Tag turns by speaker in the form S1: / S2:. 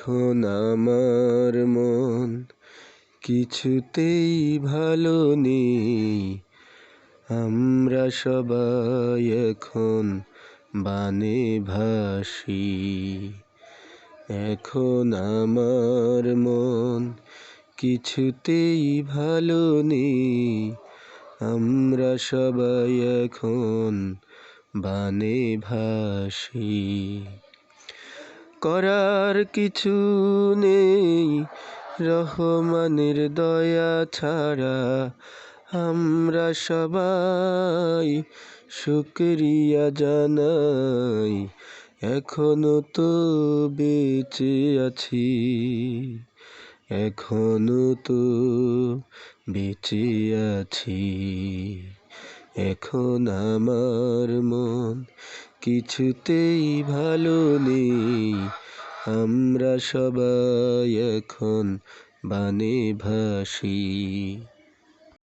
S1: এখন আমার মন কিছুতেই ভালো নেই। আমরা সবাই এখন বানে ভাসি। এখন আমার মন কিছুতেই ভালো নেই। আমরা সবাই এখন বানে ভাসি। করার কিছু নেই রহমানের দয়া ছাড়া। আমরা সবাই শুকরিয়া জানাই, এখনো তো বেঁচে আছি। এখনো তো বেঁচে আছি। এখন আমার মন কিছুতেই ভালো নেই। আমরা সবাই এখন বানে ভাসি।